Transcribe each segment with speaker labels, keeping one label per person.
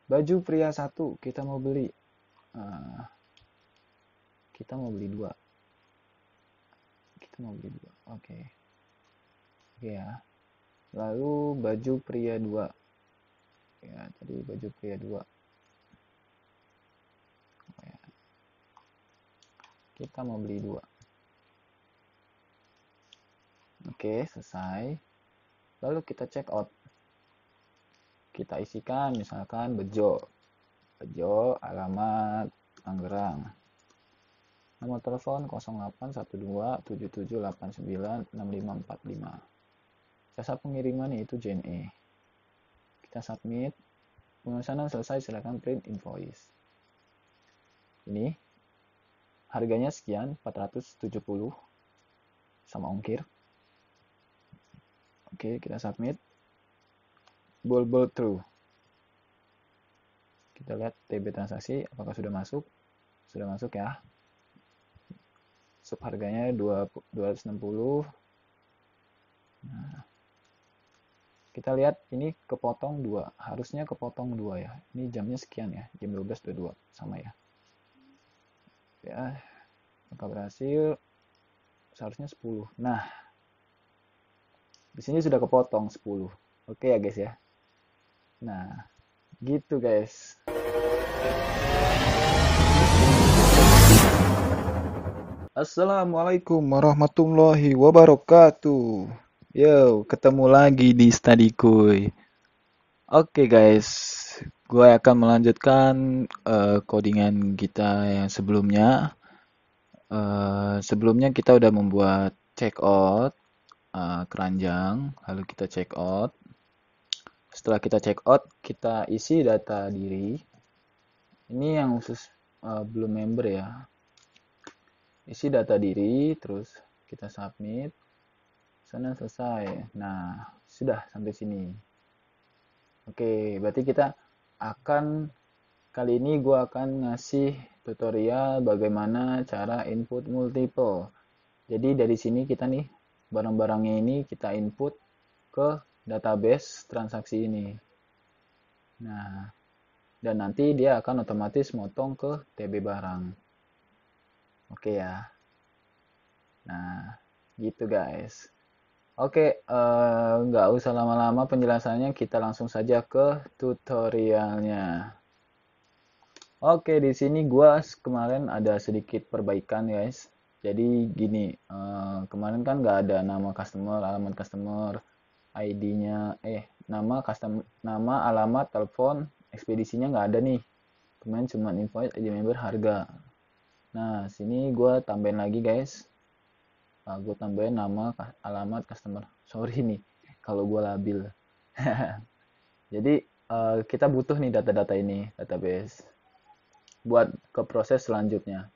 Speaker 1: Baju pria 1 kita mau beli. Kita mau beli 2. Oke. Oke ya. Lalu baju pria 2. Ya, tadi baju pria 2. Ya. Kita mau beli 2. Oke, selesai. Lalu kita check out. Kita isikan misalkan Bejo, alamat Tangerang. Nomor telepon 081277896545. Jasa pengiriman yaitu JNE. Kita submit. Pemesanan selesai, silakan print invoice. Ini harganya sekian, 470 sama ongkir. Oke, kita submit. Bold true. Kita lihat TB transaksi apakah sudah masuk. Sudah masuk ya. Sub harganya 260. Nah, kita lihat ini kepotong 2. Harusnya kepotong 2 ya. Ini jamnya sekian ya. Jam 12.22 sama ya. Ya, maka berhasil. Seharusnya 10. Nah, di sini sudah kepotong 10. Oke ya guys ya. Nah, gitu guys. Assalamualaikum warahmatullahi wabarakatuh. Yo, ketemu lagi di Study Kuy. Oke guys, gue akan melanjutkan codingan kita yang sebelumnya. Sebelumnya kita udah membuat checkout keranjang, lalu kita check out. Setelah kita check out, kita isi data diri. Ini yang khusus belum member ya. Isi data diri, terus kita submit. Sana selesai. Nah, sudah sampai sini. Oke, berarti kita akan kali ini gue akan ngasih tutorial bagaimana cara input multiple. Jadi dari sini kita nih barang-barangnya ini kita input ke database transaksi ini. Nah, dan nanti dia akan otomatis motong ke TB barang. Oke ya. Nah, gitu guys. Oke, nggak usah lama-lama penjelasannya, kita langsung saja ke tutorialnya. Oke, di sini gua kemarin ada sedikit perbaikan guys. Jadi gini, kemarin kan nggak ada nama customer, alamat customer, ID-nya, nama, alamat, telepon, ekspedisinya nggak ada nih. Kemarin cuma invoice, ID member, harga. Nah, sini gue tambahin lagi guys. Gue tambahin nama, alamat, customer. Sorry nih, kalau gue labil. Jadi, kita butuh nih data-data ini, database. Buat ke proses selanjutnya.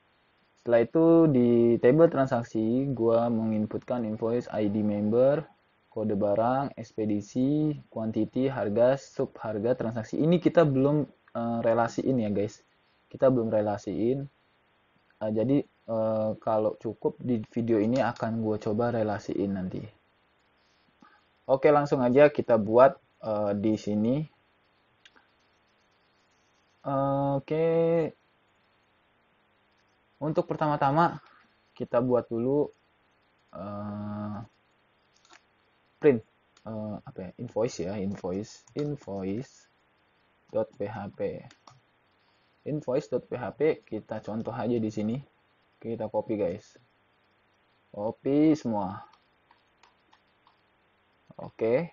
Speaker 1: Setelah itu di table transaksi, gue menginputkan invoice, ID member, kode barang, ekspedisi, quantity, harga, sub harga, transaksi. Ini kita belum relasiin ya guys. Kita belum relasiin. Jadi kalau cukup di video ini akan gue coba relasiin nanti. Oke, langsung aja kita buat di sini. Oke. Untuk pertama-tama kita buat dulu print invoice ya, invoice.php. Invoice.php kita contoh aja di sini. Kita copy guys. Copy semua. Oke.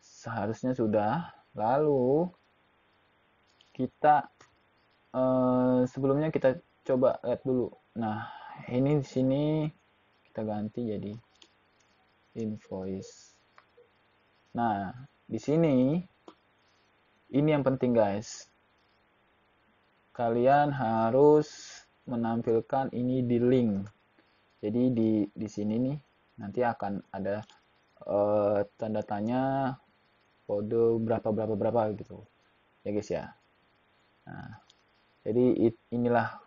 Speaker 1: Seharusnya sudah. Lalu kita sebelumnya kita coba lihat dulu. Nah, ini di sini kita ganti jadi invoice. Nah, di sini ini yang penting guys. Kalian harus menampilkan ini di link. Jadi di sini nih nanti akan ada tanda tanya kode berapa gitu. Ya guys ya. Nah, jadi inilah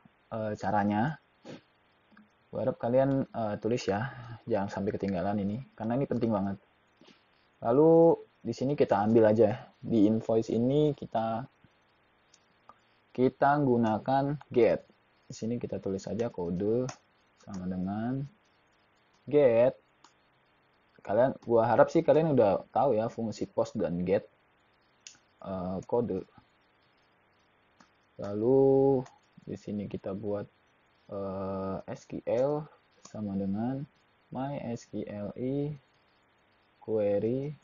Speaker 1: caranya. Gue harap kalian tulis ya, jangan sampai ketinggalan ini, karena ini penting banget. Lalu di sini kita ambil aja Di invoice ini kita gunakan get. Di sini kita tulis saja kode sama dengan get. Gua harap sih kalian udah tahu ya fungsi post dan get kode. Lalu di sini kita buat SQL sama dengan mysqli query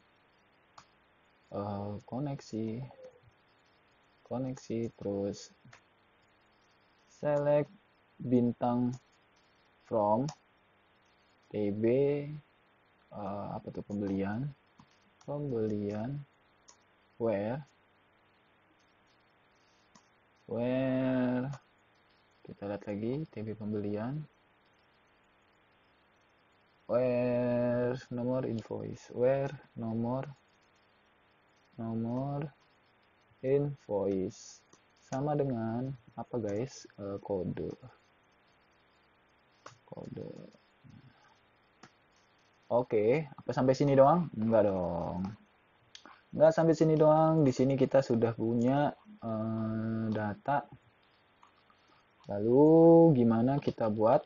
Speaker 1: koneksi terus select bintang from tb apa tuh pembelian where kita lihat lagi tb pembelian where nomor invoice nomor invoice sama dengan apa guys, kode. Oke, apa sampai sini doang? Enggak dong. Enggak sampai sini doang. Di sini kita sudah punya data. Lalu gimana kita buat?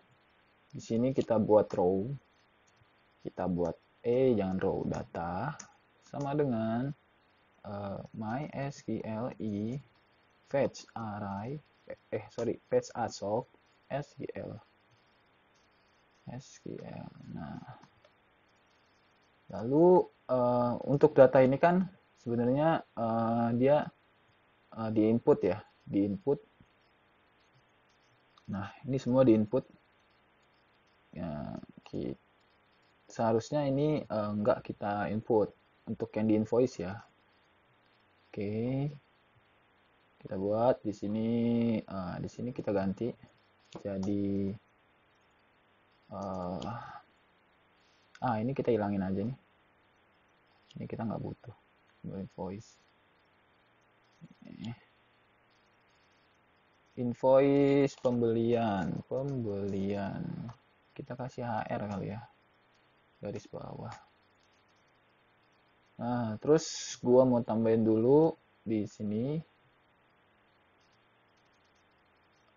Speaker 1: Di sini kita buat row. Kita buat jangan row, data sama dengan mysqli fetch array fetch assoc SQL. Nah, lalu untuk data ini kan sebenarnya dia di input ya, di input. Nah, ini semua di input. Ya, seharusnya ini enggak kita input untuk yang di invoice ya. Oke, kita buat di sini kita ganti jadi ini kita hilangin aja nih. Ini kita nggak butuh invoice. Invoice pembelian. Kita kasih HR kali ya, garis bawah. Nah, terus gua mau tambahin dulu di sini.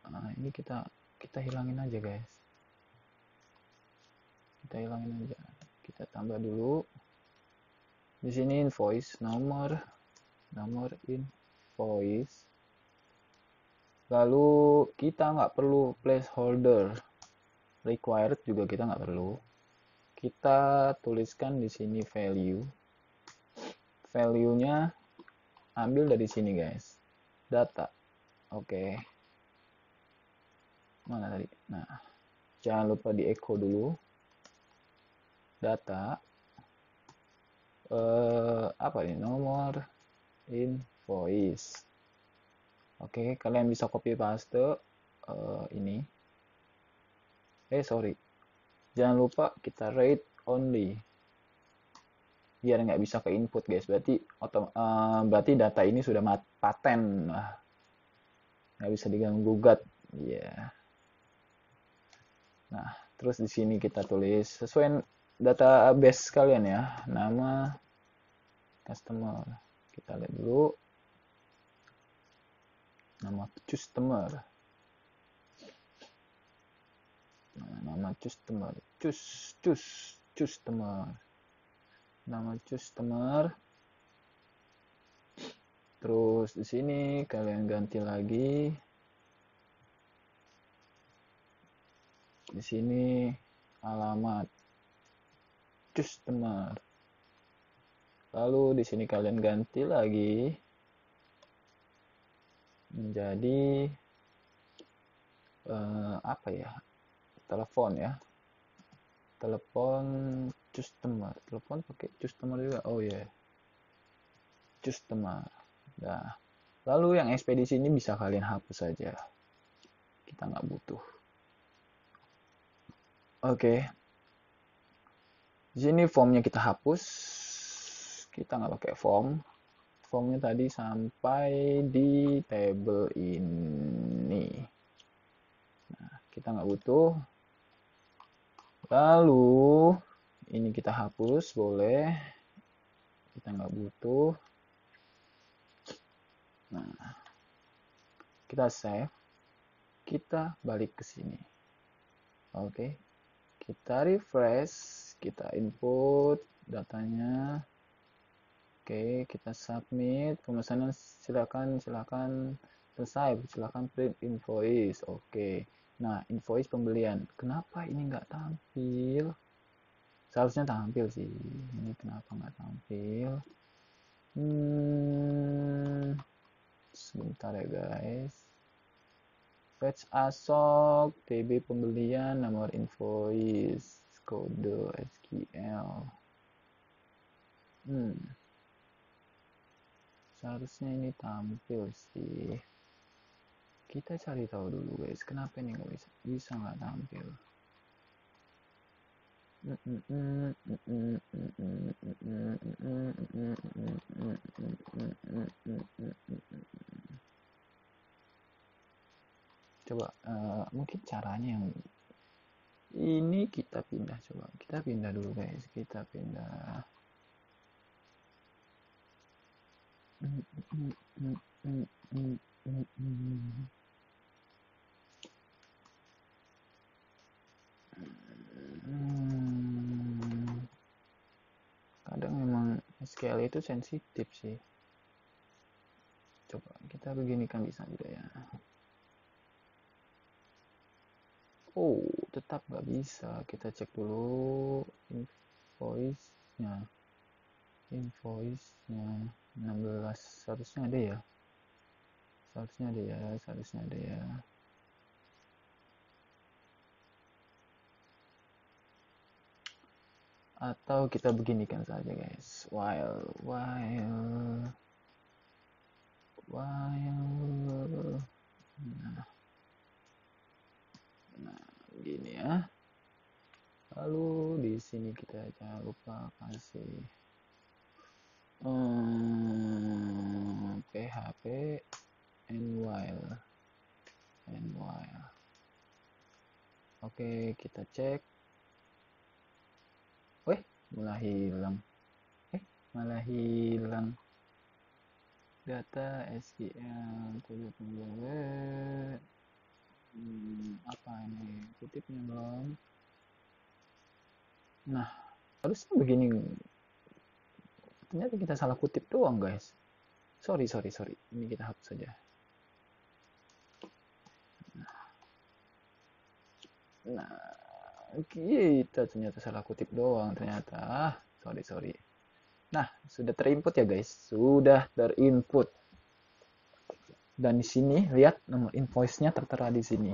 Speaker 1: Nah, ini kita hilangin aja guys. Kita hilangin aja. Kita tambah dulu. Di sini invoice nomor invoice. Lalu kita nggak perlu placeholder, required juga kita nggak perlu. Kita tuliskan di sini value. Value-nya ambil dari sini guys. Data. Oke. Mana tadi? Nah, jangan lupa di echo dulu. Data. Apa ini? Nomor invoice. Oke, kalian bisa copy paste ini. Sorry. Jangan lupa kita read only. Biar nggak bisa ke input guys. Berarti data ini sudah paten. Nggak bisa diganggu gugat. Iya. Nah, terus di sini kita tulis sesuai database kalian ya. Nama customer. Kita lihat dulu. Nama customer. Nah, nama customer. Customer. Nama customer. Terus di sini kalian ganti lagi. Di sini alamat customer. Lalu di sini kalian ganti lagi menjadi apa ya? Telepon ya. Telepon customer. Telepon pakai customer juga. Oh ya. Yeah. Customer. Nah, lalu yang ekspedisi ini bisa kalian hapus saja. Kita nggak butuh. Oke. Di sini formnya kita hapus. Kita nggak pakai form. Formnya tadi sampai di table ini. Nah, kita nggak butuh. Lalu ini kita hapus boleh. Kita nggak butuh. kita save, kita balik ke sini. Oke, kita refresh, kita input datanya. Oke, kita submit pemesanan. Silakan selesai, silakan print invoice. Oke, nah invoice pembelian, kenapa ini nggak tampil? Seharusnya tampil sih, ini kenapa nggak tampil? Sebentar ya guys. Fetch ASOC, TB pembelian, nomor invoice, kode SQL. Seharusnya ini tampil sih. Kita cari tahu dulu guys, kenapa ini nggak bisa nggak tampil. Coba mungkin caranya yang ini kita pindah, coba kita pindah dulu guys, kita pindah. Kadang memang SQL itu sensitif sih. Coba kita beginikan bisa juga ya. Oh, tetap nggak bisa. Kita cek dulu invoice-nya. Invoice-nya 16 seharusnya ada ya. Seharusnya ada ya. Atau kita beginikan saja guys. While nah gini ya. Lalu di sini kita jangan lupa kasih php and while. Oke, kita cek. Malah hilang data SQL. Apa ini, kutipnya belum. Nah, harusnya begini. Ternyata kita salah kutip doang guys. Sorry, ini kita hapus saja. Nah, kita ternyata salah kutip doang ternyata. Sorry. Nah, sudah terinput ya guys, sudah terinput. Dan di sini lihat nomor invoice-nya tertera di sini.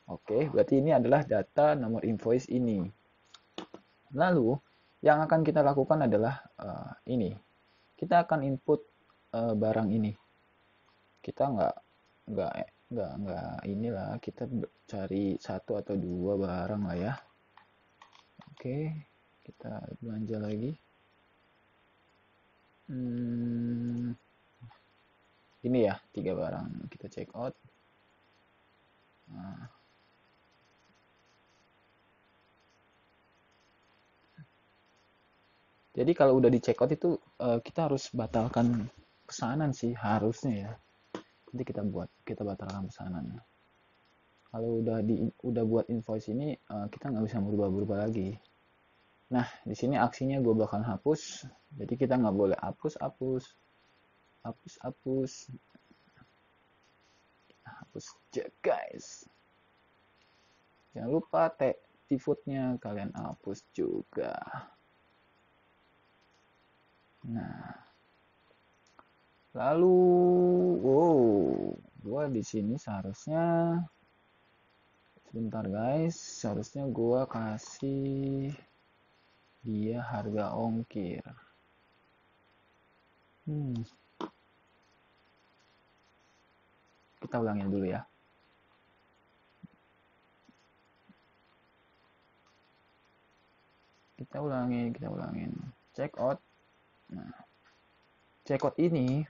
Speaker 1: Oke, berarti ini adalah data nomor invoice ini. Lalu yang akan kita lakukan adalah ini. Kita akan input barang ini. Kita nggak inilah, kita cari 1 atau 2 barang lah ya. Oke, kita belanja lagi. Ini ya 3 barang, kita check out. Nah, jadi kalau udah di check out itu kita harus batalkan pesanan sih harusnya ya. Nanti kita batalkan pesanan. Kalau udah buat invoice ini kita nggak bisa berubah lagi. Nah, di sini aksinya gue bakal hapus. Jadi kita nggak boleh hapus. Hapus guys. Jangan lupa default-nya kalian hapus juga. Nah, lalu, gue di sini seharusnya, sebentar guys, seharusnya gue kasih dia harga ongkir. Kita ulangin dulu ya. Kita ulangin. Check out. Nah, check out nih,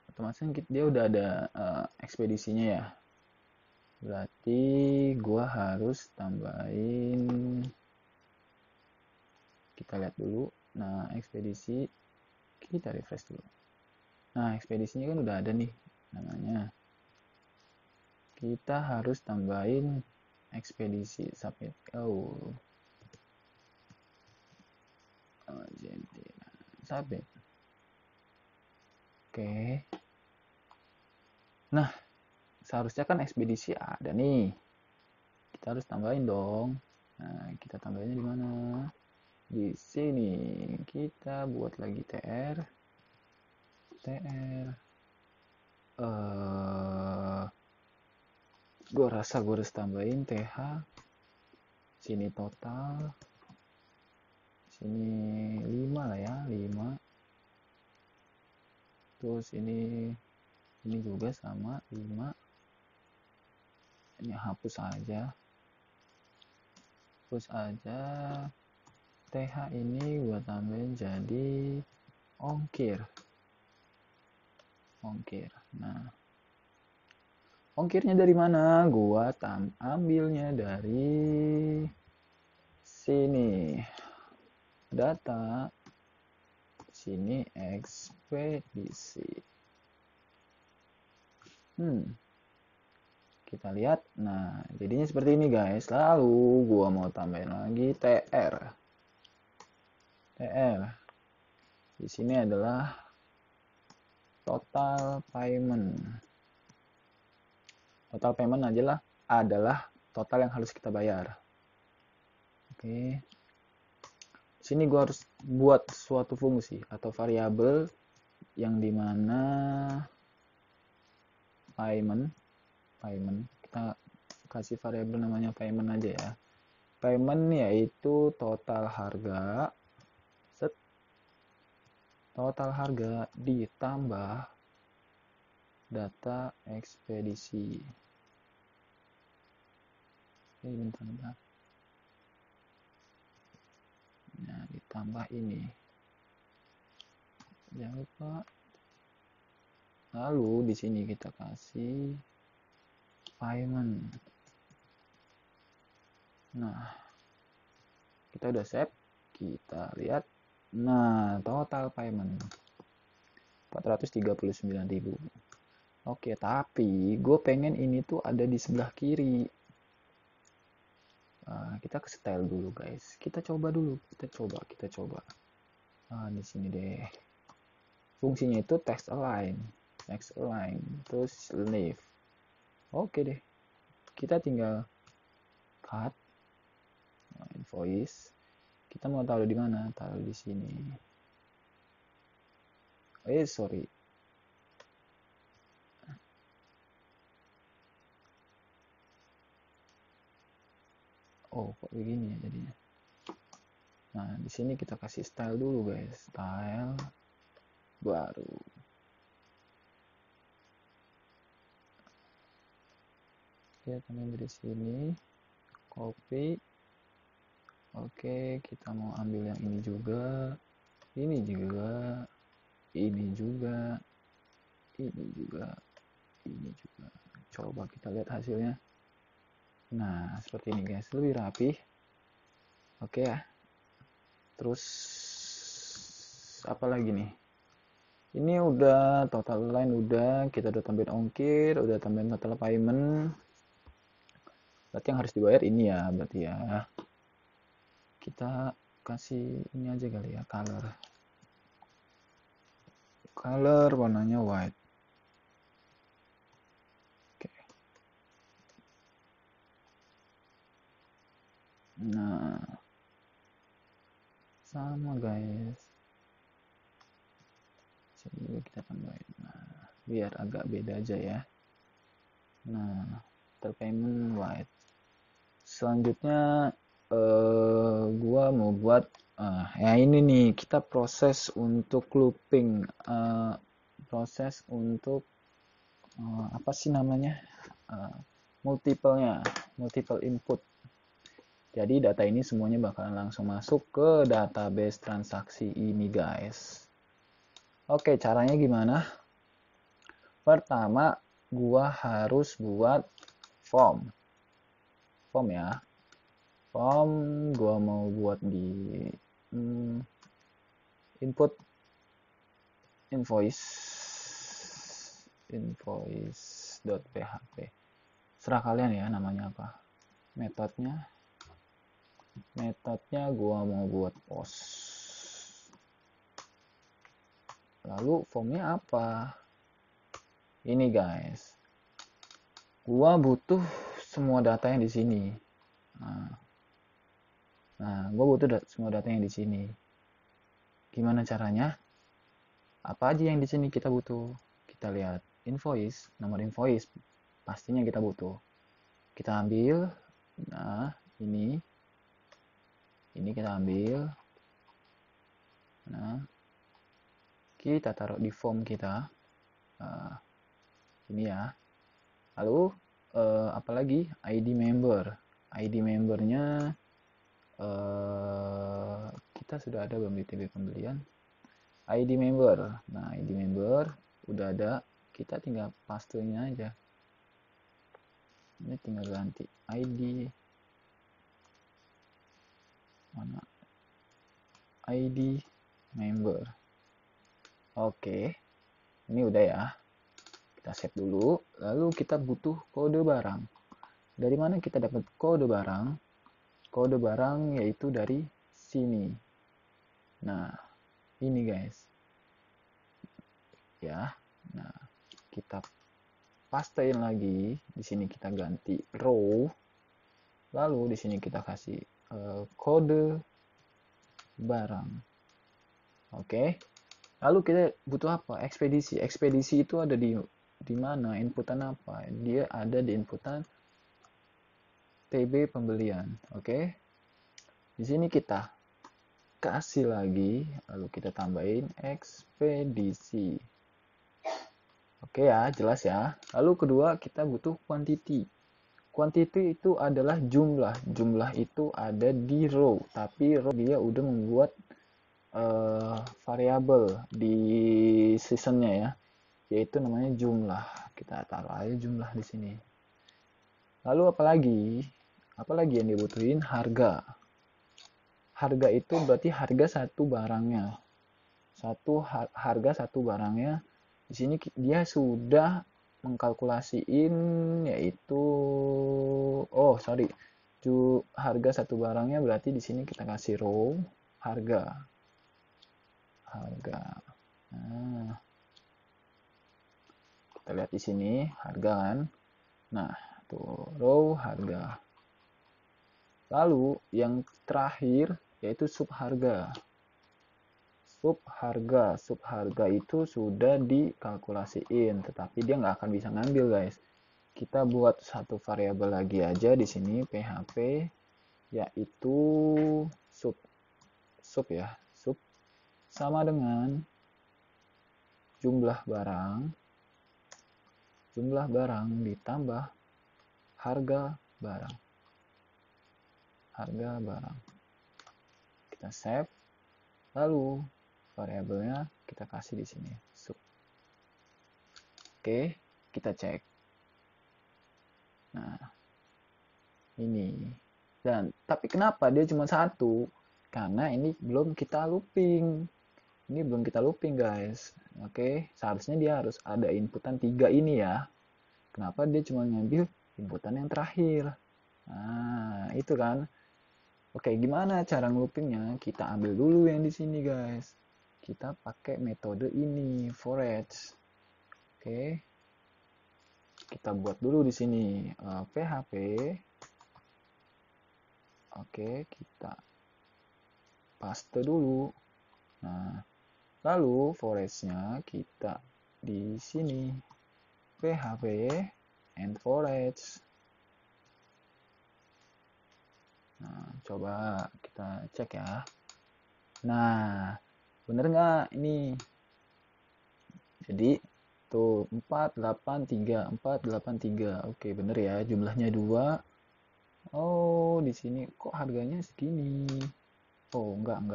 Speaker 1: otomatis dia udah ada ekspedisinya ya. Berarti gua harus tambahin, kita lihat dulu. Nah, ekspedisi Kita refresh dulu. Nah, ekspedisinya kan udah ada nih namanya. Kita harus tambahin ekspedisi submit. Argentina submit. Oke. Nah, seharusnya kan ekspedisi ada nih. Kita harus tambahin dong. Nah, kita tambahinnya di mana? Di sini. Kita buat lagi TR. Gue rasa gue harus tambahin TH. Sini total. Sini 5 lah ya, 5. Terus ini juga sama 5. Ini hapus aja. TH ini gue tambahin jadi ongkir. Nah, ongkirnya dari mana? Gua ambilnya dari sini. Data. Sini ekspedisi. Kita lihat. Nah, jadinya seperti ini guys. Lalu gua mau tambahin lagi TR. Di sini adalah total payment. Total payment adalah total yang harus kita bayar. Oke. Sini gue harus buat suatu fungsi atau variabel yang dimana payment kita kasih variabel namanya payment aja ya. Payment yaitu total harga ditambah data ekspedisi. Oke, bentar. Nah, ditambah ini. Jangan lupa. Lalu di sini kita kasih payment. Nah, kita udah save. Kita lihat. Nah, total payment 439.000. Oke, tapi gue pengen ini tuh ada di sebelah kiri. Kita ke style dulu guys. Kita coba. Di sini deh. Fungsinya itu text align, terus leave. Oke deh. Kita tinggal cut invoice. Kita mau taruh di mana? Taruh di sini. Sorry. Oh, kok begini ya jadinya. Nah, di sini kita kasih style dulu, guys. Style baru. Kita tambahin dari sini. Copy. Oke, kita mau ambil yang ini juga. Ini juga. Coba kita lihat hasilnya. Nah, seperti ini guys, lebih rapi. Oke ya. Terus apa lagi nih? Ini udah total line, udah kita udah tambahin ongkir, udah tambahin total payment. Berarti yang harus dibayar ini ya, berarti ya. Kita kasih ini aja kali ya, color warnanya white. Oke. Nah, sama guys. Sini juga kita tambahin. Nah, biar agak beda aja ya. Nah, terpayment white. Selanjutnya gua mau buat ya ini nih, kita proses untuk looping, proses untuk apa sih namanya, multiple input. Jadi data ini semuanya bakalan langsung masuk ke database transaksi ini guys. Oke, caranya gimana? Pertama, gua harus buat form ya. Form gua mau buat di input invoice.php. Serah kalian ya namanya apa. Metodenya gua mau buat post. Lalu formnya apa? Ini guys. Gua butuh semua data yang di sini. Nah, gua butuh semua data yang di sini. Gimana caranya? Apa aja yang di sini kita butuh? Kita lihat invoice, nomor invoice. Pastinya kita butuh. Kita ambil. Nah, ini kita ambil. Nah, kita taruh di form kita. Ini ya. Lalu apalagi ID membernya kita sudah ada belum di TB pembelian. ID member. Nah, ID member udah ada, kita tinggal pastenya aja. Ini tinggal ganti ID. Mana? ID member. Oke. Ini udah ya. Kita save dulu. Lalu kita butuh kode barang. Dari mana kita dapat kode barang? Kode barang yaitu dari sini. Nah, ini guys. Ya. Nah, kita pastein lagi. Di sini kita ganti row. Lalu di sini kita kasih kode barang. Oke. Lalu kita butuh apa? Ekspedisi. Ekspedisi itu ada di mana? Inputan apa? Dia ada di inputan TB pembelian. Oke. Di sini kita kasih lagi, lalu kita tambahin ekspedisi. Oke ya, jelas ya. Lalu kedua kita butuh quantity. Quantity itu adalah jumlah. Jumlah itu ada di row, tapi row dia udah membuat variabel di seasonnya ya, yaitu namanya jumlah. Kita taruh aja jumlah di sini. Lalu apalagi yang dibutuhin? Harga. Harga itu berarti harga satu barangnya. Harga satu barangnya. Di sini dia sudah mengkalkulasiin yaitu harga satu barangnya berarti di sini kita kasih row harga. Nah, kita lihat di sini harga kan. Nah, tuh row harga. Lalu yang terakhir yaitu subharga. Subharga itu sudah dikalkulasiin, tetapi dia nggak akan bisa ngambil guys. Kita buat satu variabel lagi aja di sini PHP, yaitu sub ya, sub sama dengan jumlah barang ditambah harga barang. Kita save, lalu variabelnya kita kasih di sini sub. Oke, kita cek. Nah, ini. Dan tapi kenapa dia cuma satu? Karena ini belum kita looping. Guys. Oke, seharusnya dia harus ada inputan 3 ini ya. Kenapa dia cuma ngambil inputan yang terakhir? Nah, itu kan. Oke, gimana cara ngeloopingnya? Kita ambil dulu yang di sini, guys. Kita pakai metode ini, for each. Oke. Kita buat dulu di sini PHP. Oke, kita paste dulu. Nah, lalu for each-nya kita di sini PHP and for each. Nah, coba kita cek ya. Nah, bener nggak ini? Jadi tuh 483. Oke, bener ya, jumlahnya 2. Oh, di sini kok harganya segini? Oh, enggak.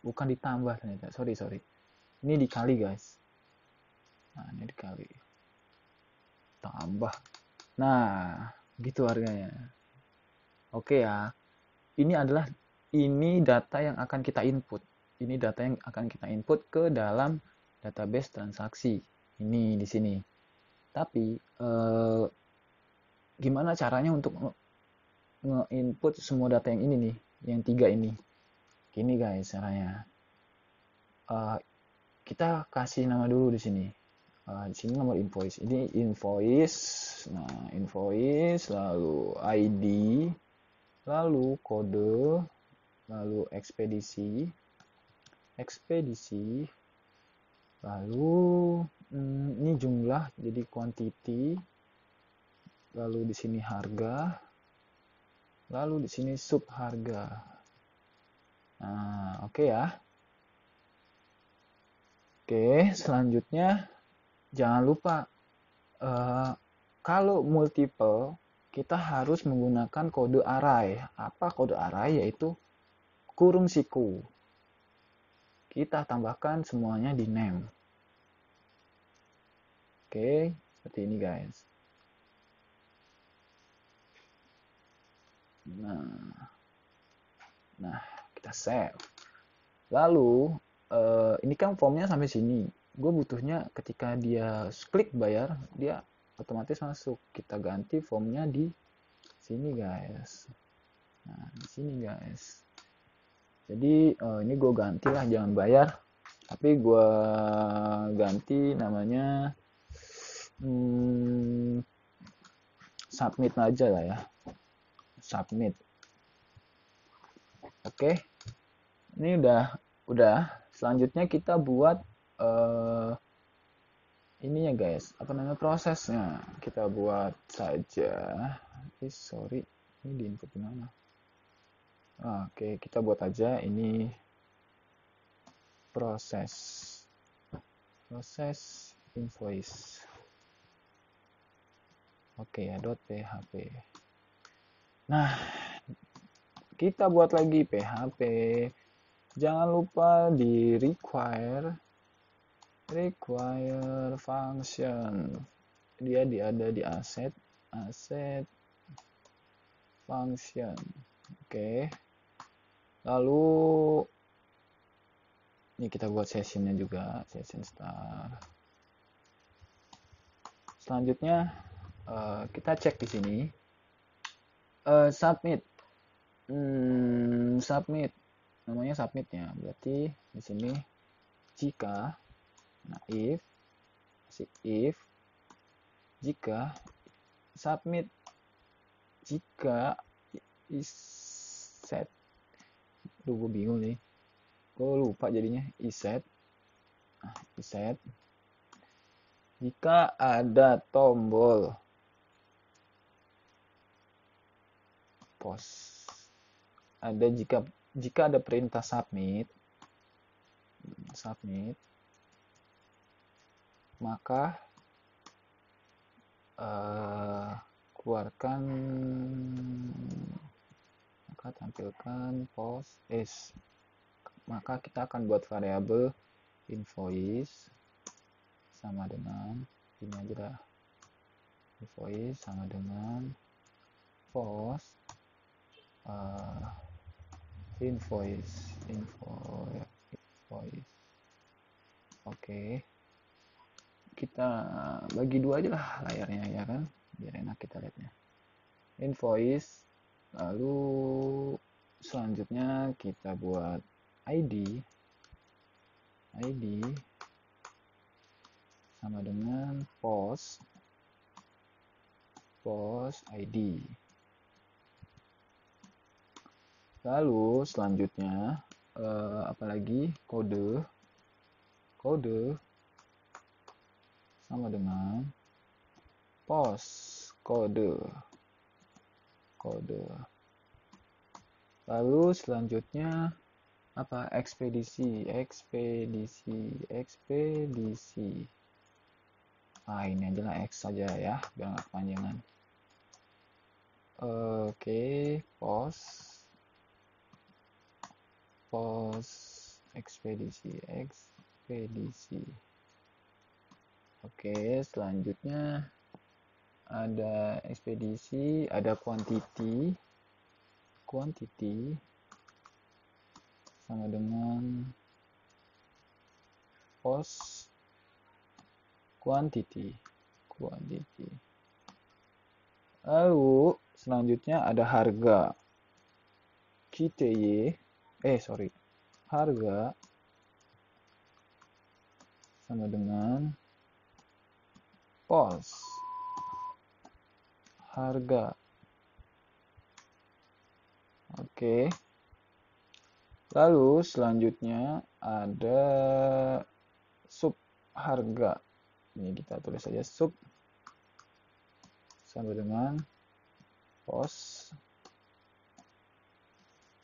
Speaker 1: Bukan ditambah ternyata. Sorry. Ini dikali, guys. Nah, ini dikali. Tambah. Nah, gitu harganya. Oke ya. Ini data yang akan kita input. Ini data yang akan kita input ke dalam database transaksi ini di sini. Tapi gimana caranya untuk nge-input semua data yang ini nih, yang 3 ini? Gini guys caranya. Kita kasih nama dulu di sini. Di sini nomor invoice. Ini invoice. Nah, invoice, lalu ID, lalu kode, lalu ekspedisi, lalu ini jumlah jadi quantity, lalu di sini harga, lalu di sini sub harga. Nah, oke ya. Oke, selanjutnya jangan lupa kalau multiple kita harus menggunakan kode array. Apa kode array? Yaitu kurung siku. Kita tambahkan semuanya di name. Oke, seperti ini guys. Nah, kita save. Lalu ini kan formnya sampai sini. Gue butuhnya ketika dia klik bayar, dia otomatis masuk. Kita ganti formnya di sini guys. Nah, di sini guys. Jadi ini gue ganti lah, jangan bayar. Tapi gue ganti namanya submit aja lah ya. Submit. Oke. Ini udah. Selanjutnya kita buat ininya guys, apa namanya, prosesnya. Kita buat saja. Sorry, ini di input mana? Oke, kita buat aja ini proses invoice. Oke ya, .php. Nah, kita buat lagi PHP. Jangan lupa di require function. Dia ada di asset function. Oke. Lalu ini kita buat sessionnya juga, session start. Selanjutnya kita cek di sini submit. Submit. Namanya submitnya. Berarti di sini jika, nah if jika submit, jika is set. Gue bingung nih. Gue lupa jadinya iset. Iset. Jika ada tombol post, ada jika ada perintah submit, maka tampilkan post is. Maka kita akan buat variabel invoice sama dengan ini aja dah, invoice sama dengan post invoice. Oke, kita bagi dua aja lah layarnya ya kan, biar enak kita lihatnya. Invoice, lalu selanjutnya kita buat ID sama dengan post ID. Lalu selanjutnya apalagi kode sama dengan post kode. Lalu selanjutnya apa? Ekspedisi. Ini adalah X saja ya, biar nggak kepanjangan. Oke, post ekspedisi. Oke, selanjutnya ada ekspedisi, ada quantity sama dengan post quantity. Lalu selanjutnya ada harga. QTY, harga sama dengan pos. Harga. Oke. Lalu selanjutnya ada sub harga. Ini kita tulis saja sub sama dengan pos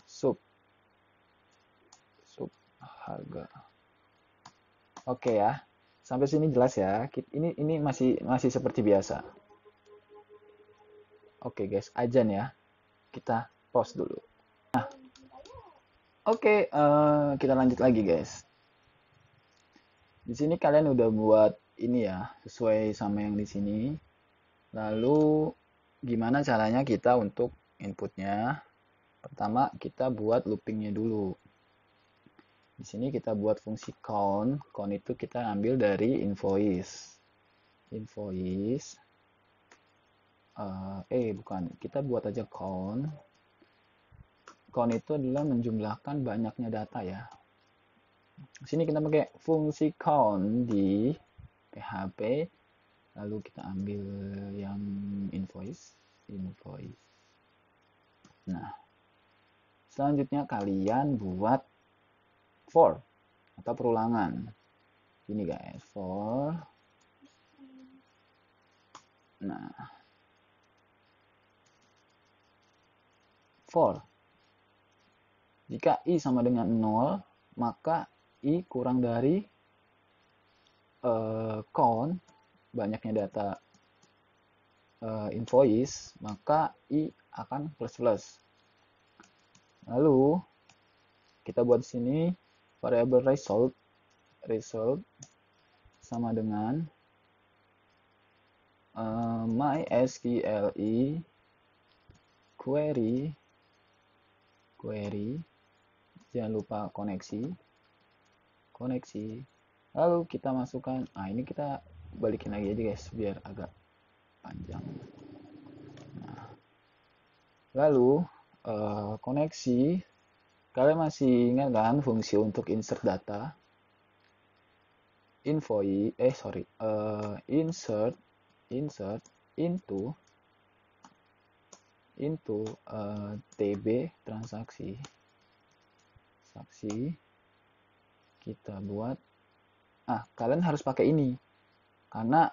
Speaker 1: sub harga. Oke ya. Sampai sini jelas ya. Ini masih seperti biasa. Oke guys, ajan ya. Kita pause dulu. Nah, oke, kita lanjut lagi guys. Di sini kalian udah buat ini ya, sesuai sama yang di sini. Lalu gimana caranya kita untuk inputnya? Pertama kita buat loopingnya dulu. Di sini kita buat fungsi count. Count itu kita ambil dari invoice. Kita buat aja count. Count itu adalah menjumlahkan banyaknya data ya. Di sini kita pakai fungsi count di PHP. Lalu kita ambil yang invoice. Nah, selanjutnya kalian buat for atau perulangan. Ini guys, for. Nah, for. Jika i sama dengan 0, maka i kurang dari count, banyaknya data invoice, maka i akan plus. Lalu kita buat di sini variable result sama dengan mysql query, jangan lupa koneksi. Lalu kita masukkan, ini kita balikin lagi aja guys biar agak panjang. Nah, lalu koneksi, kalian masih ingat kan fungsi untuk insert data? Insert into tb transaksi. Kita buat, kalian harus pakai ini karena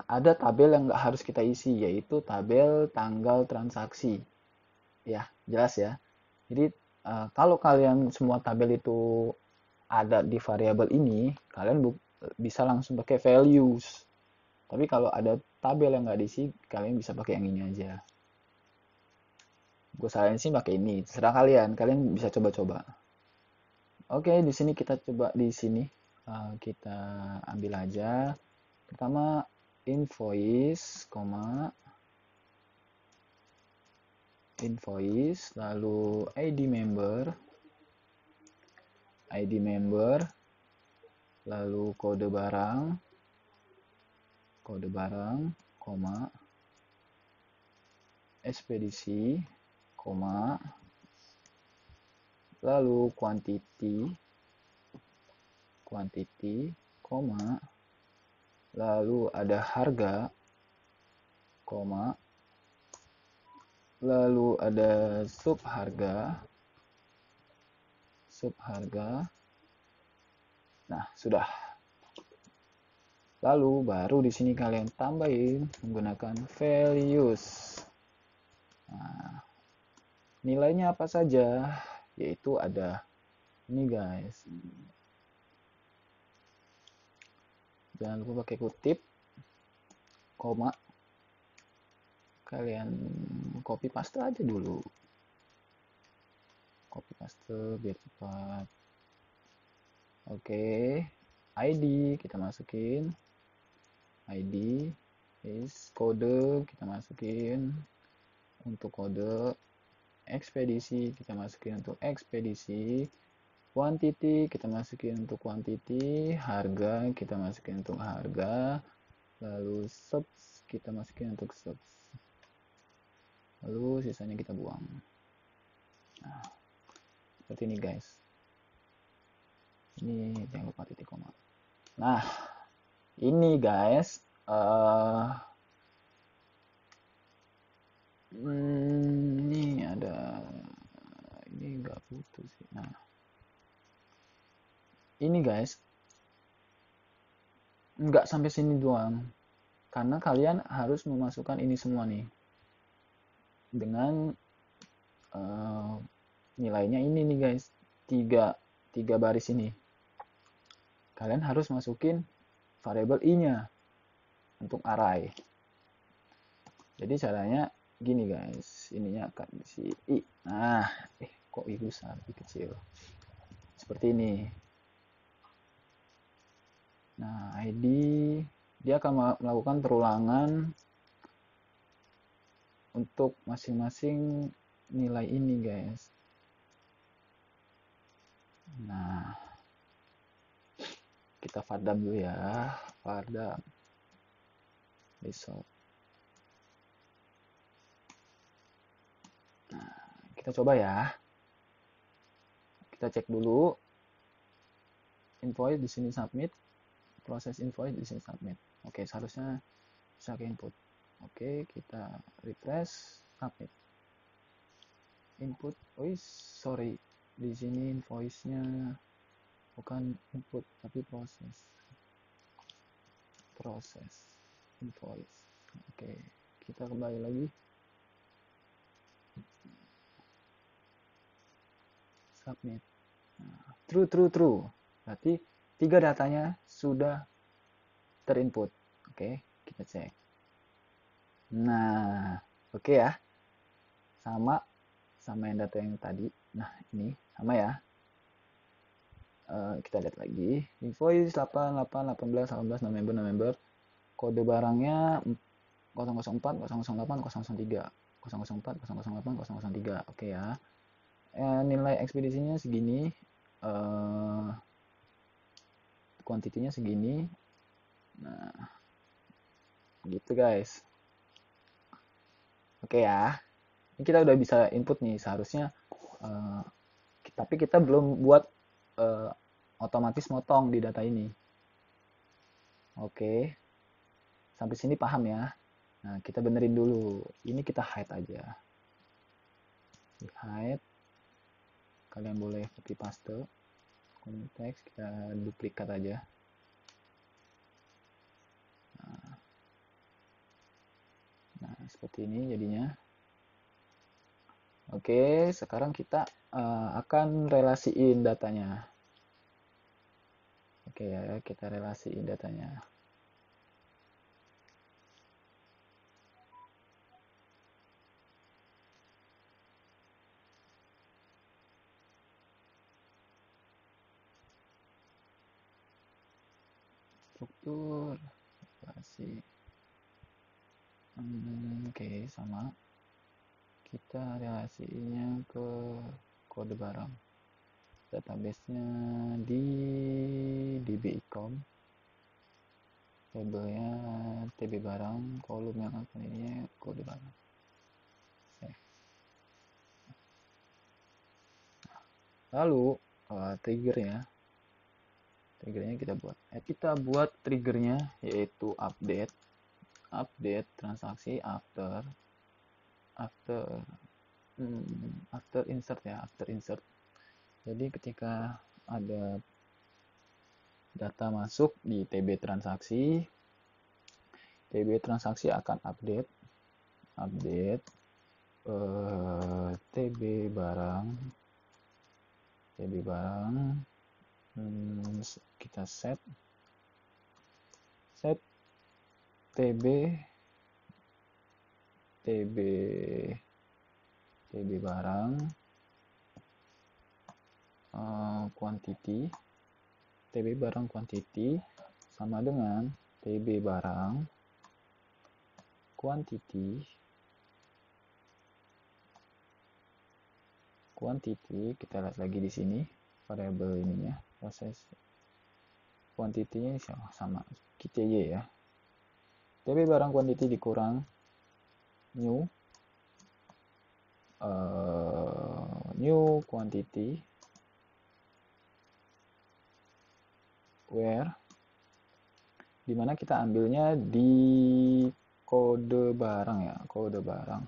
Speaker 1: ada tabel yang nggak harus kita isi, yaitu tabel tanggal transaksi. Ya, jelas ya. Jadi kalau kalian semua tabel itu ada di variabel ini, kalian bisa langsung pakai values. Tapi kalau ada tabel yang nggak diisi, kalian bisa pakai yang ini aja. Gue saranin sih pakai ini, terserah kalian bisa coba-coba. Oke, di sini kita coba di sini. Kita ambil aja. Pertama invoice, lalu ID member, lalu kode barang, ekspedisi, lalu quantity, lalu ada harga, lalu ada sub harga. Nah, sudah. Lalu baru di sini kalian tambahin menggunakan values. Nah, nilainya apa saja? Yaitu ada ini guys. Jangan lupa pakai kutip, koma. Kalian copy paste aja dulu. Biar cepat. Oke, ID kita masukin. ID is kode kita masukin untuk kode. Ekspedisi kita masukin untuk ekspedisi. quantity kita masukin untuk quantity, harga kita masukin untuk harga, lalu subs kita masukin untuk subs, lalu sisanya kita buang. Nah, seperti ini guys. Ini jangan lupa titik koma. Nah, ini guys, ini ada, ini nggak butuh sih. Nah, ini guys, nggak sampai sini doang, karena kalian harus memasukkan ini semua nih dengan nilainya ini nih guys, tiga baris ini. Kalian harus masukin variabel i-nya untuk array. Jadi caranya gini guys, ininya akan si i. Nah, kok i besar, i kecil. Seperti ini. Nah, ID dia akan melakukan perulangan untuk masing-masing nilai ini guys. Nah, kita fadam dulu ya, fadam result. Nah, kita coba ya. Kita cek dulu invoice di sini submit, proses invoice di sini submit. Oke, seharusnya bisa ke input. Oke, kita refresh submit. Input, sorry, di sini invoice-nya bukan input tapi proses invoice. Oke, kita kembali lagi. Submit. Nah, true. Berarti 3 datanya sudah terinput. Oke, kita cek. Nah, oke ya. Sama yang data yang tadi. Nah, ini sama ya. Kita lihat lagi. Invoice 88, 18, 18, November. Kode barangnya 004, 008, 003. 004, 008, 003. Oke ya. Nilai ekspedisinya segini. Kuantitinya segini. Nah, gitu guys. Oke ya. Ini kita udah bisa input nih. Seharusnya tapi kita belum buat otomatis motong di data ini. Oke, sampai sini paham ya. Nah, kita benerin dulu. Ini kita hide aja. Di hide. Kalian boleh copy paste. Konteks kita duplikat aja. Nah, seperti ini jadinya. Oke, sekarang kita akan relasiin datanya. Oke ya, kita relasiin datanya. Struktur, relasi. Oke, sama. Kita relasinya ke kode barang. Database-nya di dbicom. Labelnya tb barang, kolom yang akan ini kode barang. Save. Lalu triggernya kita buat. Kita buat triggernya yaitu update transaksi after insert ya, after insert. Jadi ketika ada data masuk di TB transaksi akan update TB barang kita set TB barang quantity, TB barang quantity sama dengan TB barang quantity kita lihat lagi di sini variabel ininya, proses kuantitinya sama kita y ya. TB barang quantity dikurang new quantity where, dimana kita ambilnya di kode barang ya, kode barang,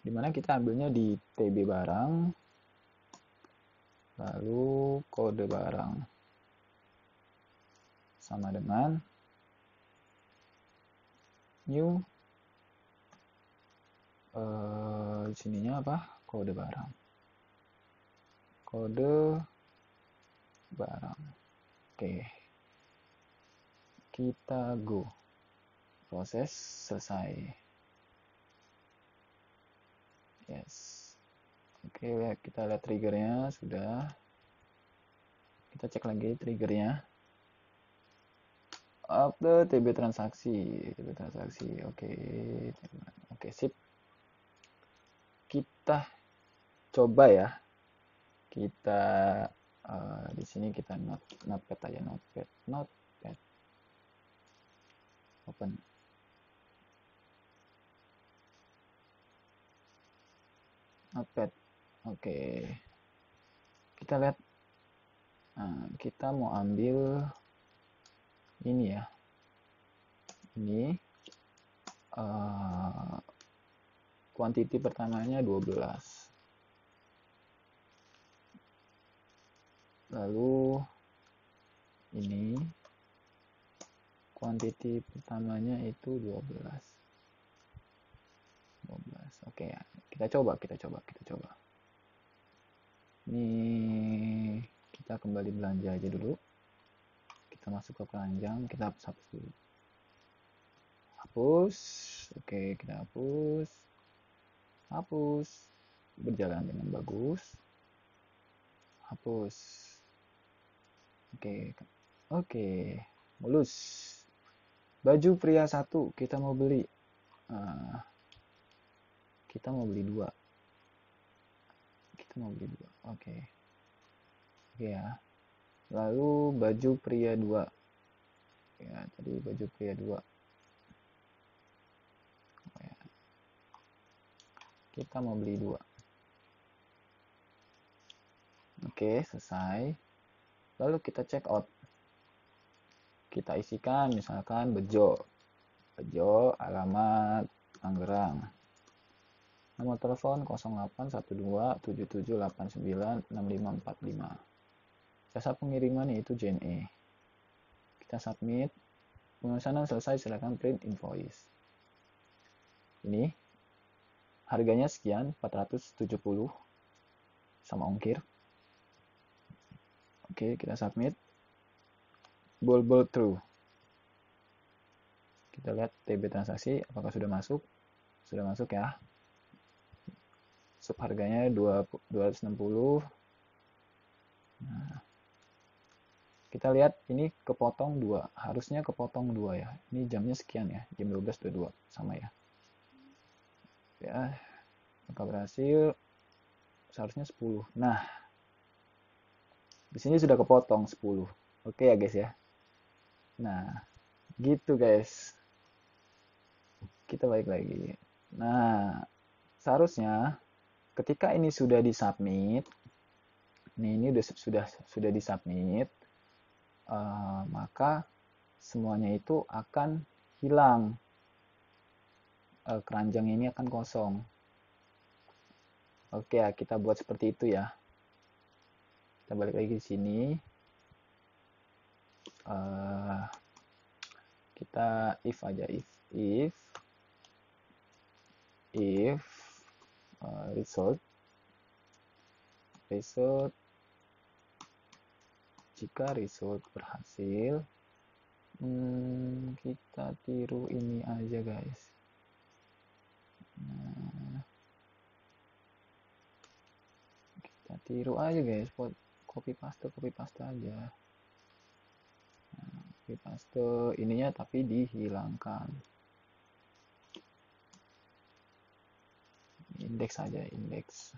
Speaker 1: dimana kita ambilnya di TB barang, lalu kode barang sama dengan new di sininya apa, kode barang, kode barang. Oke, kita go, proses selesai. Yes. Oke, kita lihat triggernya sudah. Kita cek lagi triggernya. Update TB transaksi, oke, sip. Kita coba ya. Kita di sini kita notepad aja, notepad. Open. Notepad. Oke. Kita lihat. Kita mau ambil ini ya. Ini quantity pertamanya 12. Lalu ini quantity pertamanya itu 12. Oke ya. Kita coba. Ini kita kembali belanja aja dulu. Kita masuk ke keranjang, kita hapus dulu. Hapus. Oke, kita hapus. Berjalan dengan bagus. Hapus. Oke, mulus. Baju pria 1 kita mau beli. Kita mau beli 2. Oke ya. Lalu baju pria 2. Ya, tadi baju pria 2. Ya. Kita mau beli 2. Oke, selesai. Lalu kita check out. Kita isikan misalkan Bejo, alamat Tangerang. Nomor telepon 081277896545. Jasa pengiriman itu JNE. Kita submit. Pemesanan selesai, silakan print invoice. Ini harganya sekian, 470 sama ongkir. Oke, kita submit. Bol true. Kita lihat TB transaksi apakah sudah masuk. Sudah masuk ya. Sub harganya 260. Nah, kita lihat ini kepotong 2. Harusnya kepotong 2 ya. Ini jamnya sekian ya. Jam 12.22 sama ya. Ya, maka berhasil. Seharusnya 10. Nah, di sini sudah kepotong 10. Oke ya guys ya. Nah, gitu guys. Kita balik lagi. Nah, seharusnya ketika ini sudah disubmit, ini sudah disubmit, maka semuanya itu akan hilang. Keranjang ini akan kosong. Oke ya, kita buat seperti itu ya. Kita balik lagi di sini. Kita if aja, if result jika result berhasil, kita tiru ini aja guys. Nah, kita tiru aja guys, copy paste aja. Nah, copy paste ininya tapi dihilangkan. Indeks aja, indeks.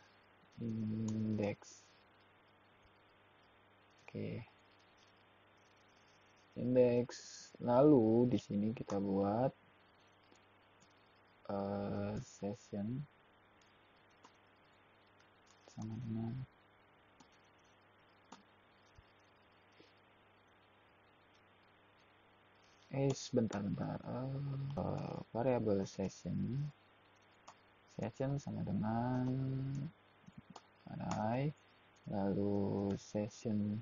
Speaker 1: Oke. Indeks. Lalu di sini kita buat session sama dengan sebentar variabel session sama dengan array, lalu session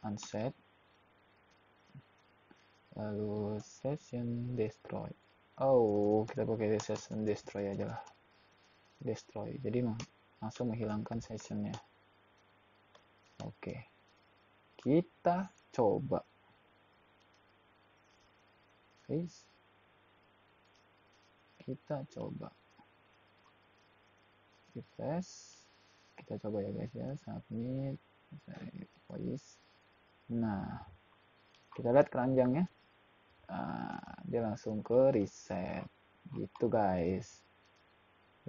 Speaker 1: unset, lalu session destroy. Kita pakai session destroy aja lah, destroy, jadi langsung menghilangkan sessionnya. Oke, kita coba guys, refresh, kita coba ya guys ya, submit voice. Nah, kita lihat keranjangnya, dia langsung ke reset gitu guys.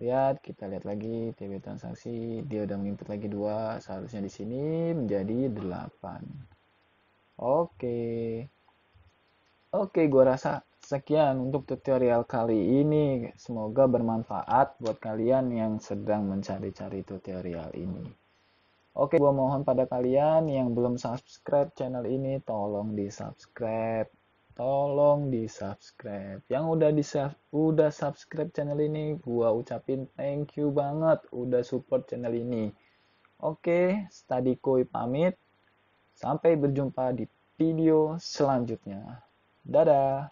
Speaker 1: Lihat, kita lihat lagi TB transaksi, dia udah menginput lagi 2, seharusnya di sini menjadi 8. Oke, gua rasa sekian untuk tutorial kali ini. Semoga bermanfaat buat kalian yang sedang mencari-cari tutorial ini. Oke, gua mohon pada kalian yang belum subscribe channel ini, tolong di-subscribe. Yang udah subscribe channel ini, gua ucapin thank you banget udah support channel ini. Oke, Study Koi pamit. Sampai berjumpa di video selanjutnya. Dadah.